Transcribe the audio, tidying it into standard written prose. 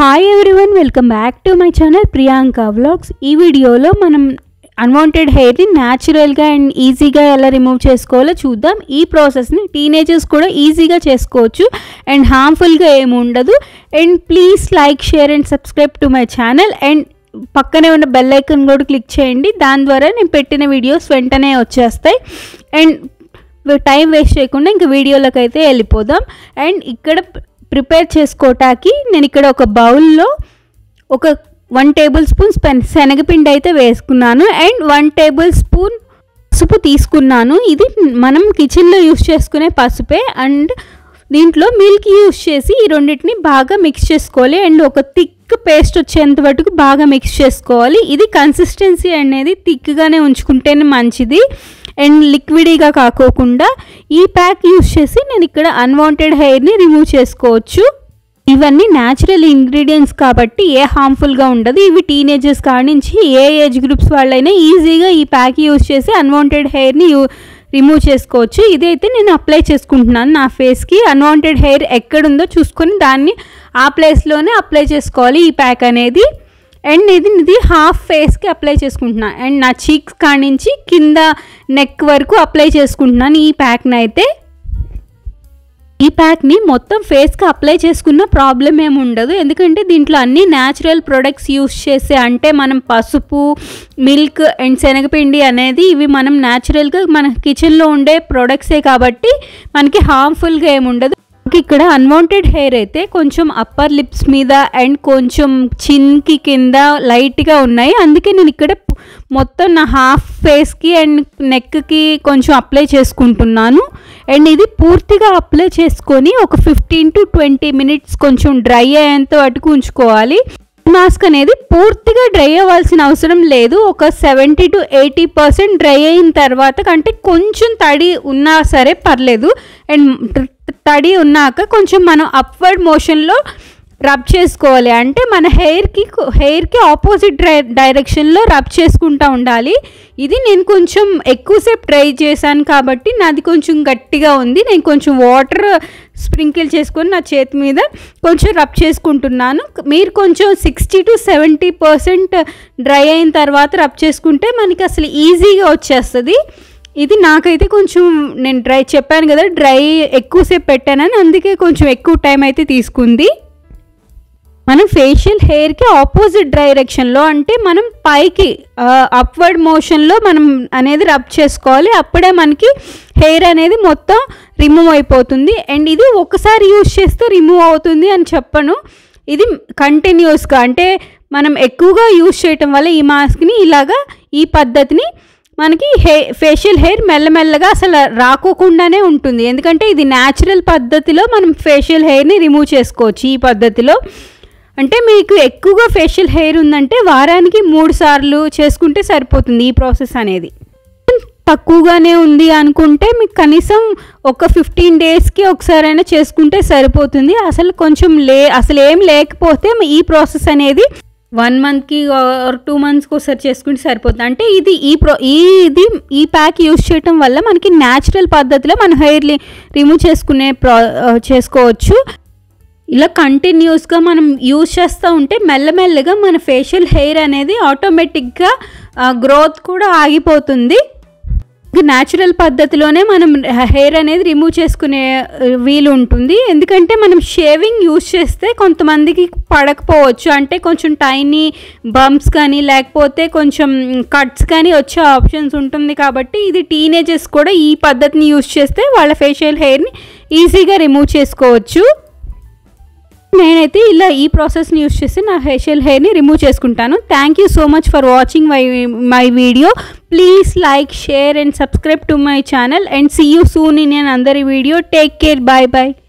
Hi everyone, welcome back to my channel Priyanka vlogs. ఈ వీడియోలో మనం అన్వాంటెడ్ హెయిర్ని న్యాచురల్గా అండ్ ఈజీగా ఎలా రిమూవ్ చేసుకోవాలో చూద్దాం. ఈ ప్రాసెస్ని టీనేజర్స్ కూడా ఈజీగా చేసుకోవచ్చు అండ్ హార్మ్ఫుల్గా ఏమి ఉండదు. And please like, share and subscribe to my channel. And పక్కనే ఉన్న బెల్ ఐకాన్ కూడా క్లిక్ చేయండి. దాని ద్వారా నేను పెట్టిన వీడియోస్ వెంటనే వచ్చేస్తాయి. అండ్ టైం వేస్ట్ చేయకుండా ఇంక వీడియోలోకి అయితే వెళ్ళిపోదాం. అండ్ ఇక్కడ ప్రిపేర్ చేసుకోవటానికి నేను ఇక్కడ ఒక బౌల్లో ఒక 1 టేబుల్ స్పూన్ శనగపిండి అయితే వేసుకున్నాను అండ్ 1 టేబుల్ స్పూన్ పసుపు తీసుకున్నాను. ఇది మనం కిచెన్లో యూస్ చేసుకునే పసుపే. అండ్ దీంట్లో మిల్క్ యూస్ చేసి ఈ రెండింటిని బాగా మిక్స్ చేసుకోవాలి. అండ్ ఒక థిక్ పేస్ట్ వచ్చేంత వరకు బాగా మిక్స్ చేసుకోవాలి. ఇది కన్సిస్టెన్సీ అనేది థిక్గానే ఉంచుకుంటేనే మంచిది అండ్ లిక్విడీగా కాకోకుండా. ఈ ప్యాక్ యూస్ చేసి నేను ఇక్కడ అన్వాంటెడ్ హెయిర్ని రిమూవ్ చేసుకోవచ్చు. ఇవన్నీ న్యాచురల్ ఇంగ్రీడియంట్స్ కాబట్టి ఏ హార్మ్ఫుల్గా ఉండదు. ఇవి టీనేజర్స్ కాడి నుంచి ఏ ఏజ్ గ్రూప్స్ వాళ్ళైనా ఈజీగా ఈ ప్యాక్ యూస్ చేసి అన్వాంటెడ్ హెయిర్ని రిమూవ్ చేసుకోవచ్చు. ఇదైతే నేను అప్లై చేసుకుంటున్నాను నా ఫేస్కి. అన్వాంటెడ్ హెయిర్ ఎక్కడుందో చూసుకొని దాన్ని ఆ ప్లేస్లోనే అప్లై చేసుకోవాలి ఈ ప్యాక్ అనేది. అండ్ ఇది హాఫ్ ఫేస్కి అప్లై చేసుకుంటున్నాను అండ్ నా చీక్స్ కాడి నుంచి కింద నెక్ వరకు అప్లై చేసుకుంటున్నాను ఈ ప్యాక్ని అయితే. ఈ ప్యాక్ని మొత్తం ఫేస్కి అప్లై చేసుకున్న ప్రాబ్లం ఏమి ఉండదు, ఎందుకంటే దీంట్లో అన్ని న్యాచురల్ ప్రొడక్ట్స్ యూస్ చేసే, అంటే మనం పసుపు, మిల్క్ అండ్ శనగపిండి అనేది ఇవి మనం న్యాచురల్గా మన కిచెన్లో ఉండే ప్రొడక్ట్సే కాబట్టి మనకి హార్మ్ఫుల్గా ఏమి ఉండదు. ఇక్కడ అన్వాంటెడ్ హెయిర్ అయితే కొంచెం అప్పర్ లిప్స్ మీద అండ్ కొంచెం చిన్కి కింద లైట్గా ఉన్నాయి. అందుకే నేను ఇక్కడ మొత్తం నా హాఫ్ ఫేస్కి అండ్ నెక్కి కొంచెం అప్లై చేసుకుంటున్నాను. అండ్ ఇది పూర్తిగా అప్లై చేసుకొని ఒక 15 to 20 మినిట్స్ కొంచెం డ్రై అయ్యేంత వరకు ఉంచుకోవాలి. మాస్క్ అనేది పూర్తిగా డ్రై అవ్వాల్సిన అవసరం లేదు. ఒక 70 to 80% డ్రై అయిన తర్వాత కంటే కొంచెం తడి ఉన్నా సరే పర్లేదు. అండ్ తడి ఉన్నాక కొంచెం మనం అప్వర్డ్ మోషన్లో రబ్ చేసుకోవాలి. అంటే మన హెయిర్కి ఆపోజిట్ డైరెక్షన్లో రబ్ చేసుకుంటూ ఉండాలి. ఇది నేను కొంచెం ఎక్కువసేపు డ్రై చేశాను కాబట్టి నాది కొంచెం గట్టిగా ఉంది. నేను కొంచెం వాటర్ స్ప్రింకిల్ చేసుకొని నా చేతి మీద కొంచెం రబ్ చేసుకుంటున్నాను. మీరు కొంచెం 60 to 70% డ్రై అయిన తర్వాత రబ్ చేసుకుంటే మనకి అసలు ఈజీగా వచ్చేస్తుంది. ఇది నాకైతే కొంచెం నేను చెప్పాను కదా డ్రై ఎక్కువసేపు పెట్టానని, అందుకే కొంచెం ఎక్కువ టైం అయితే తీసుకుంది. మనం ఫేషియల్ హెయిర్కి ఆపోజిట్ డైరెక్షన్లో, అంటే మనం పైకి అప్వర్డ్ మోషన్లో మనం అనేది రబ్ చేసుకోవాలి. అప్పుడే మనకి హెయిర్ అనేది మొత్తం రిమూవ్ అయిపోతుంది. అండ్ ఇది ఒకసారి యూజ్ చేస్తే రిమూవ్ అవుతుంది అని చెప్పను. ఇది కంటిన్యూస్గా, అంటే మనం ఎక్కువగా యూజ్ చేయటం వల్ల ఈ మాస్క్ని ఇలాగా ఈ పద్ధతిని మనకి ఫేషియల్ హెయిర్ మెల్లమెల్లగా అసలు రాకోకుండానే ఉంటుంది. ఎందుకంటే ఇది న్యాచురల్ పద్ధతిలో మనం ఫేషియల్ హెయిర్ని రిమూవ్ చేసుకోవచ్చు ఈ పద్ధతిలో. అంటే మీకు ఎక్కువగా ఫేషియల్ హెయిర్ ఉందంటే వారానికి 3 సార్లు చేసుకుంటే సరిపోతుంది ఈ ప్రాసెస్ అనేది. తక్కువగానే ఉంది అనుకుంటే మీకు కనీసం ఒక 15 డేస్కి ఒకసారైనా చేసుకుంటే సరిపోతుంది. అసలు కొంచెం అసలు ఏం లేకపోతే ఈ ప్రాసెస్ అనేది 1 మంత్కి ఆర్ 2 మంత్స్కి ఒకసారి చేసుకుంటే సరిపోతుంది. అంటే ఇది ఈ ప్యాక్ యూజ్ చేయటం వల్ల మనకి న్యాచురల్ పద్ధతిలో మన హెయిర్ని రిమూవ్ చేసుకోవచ్చు. ఇలా కంటిన్యూస్గా మనం యూజ్ చేస్తూ ఉంటే మెల్లమెల్లగా మన ఫేషియల్ హెయిర్ అనేది ఆటోమేటిక్గా గ్రోత్ కూడా ఆగిపోతుంది. న్యాచురల్ పద్ధతిలోనే మనం హెయిర్ అనేది రిమూవ్ చేసుకునే వీలు ఉంటుంది. ఎందుకంటే మనం షేవింగ్ యూజ్ చేస్తే కొంతమందికి పడకపోవచ్చు, అంటే కొంచెం టైనీ బంప్స్ కానీ లేకపోతే కొంచెం కట్స్ కానీ వచ్చే ఆప్షన్స్ ఉంటుంది. కాబట్టి ఇది టీనేజర్స్ కూడా ఈ పద్ధతిని యూజ్ చేస్తే వాళ్ళ ఫేషియల్ హెయిర్ని ఈజీగా రిమూవ్ చేసుకోవచ్చు. నేనైతే ఇలా ఈ ప్రాసెస్ని యూజ్ చేసి నా ఫేషియల్ హెయిర్ని రిమూవ్ చేసుకుంటాను. Thank you so much for watching my video. Please like, share and subscribe to my channel and see you soon in another video. Take care. Bye bye.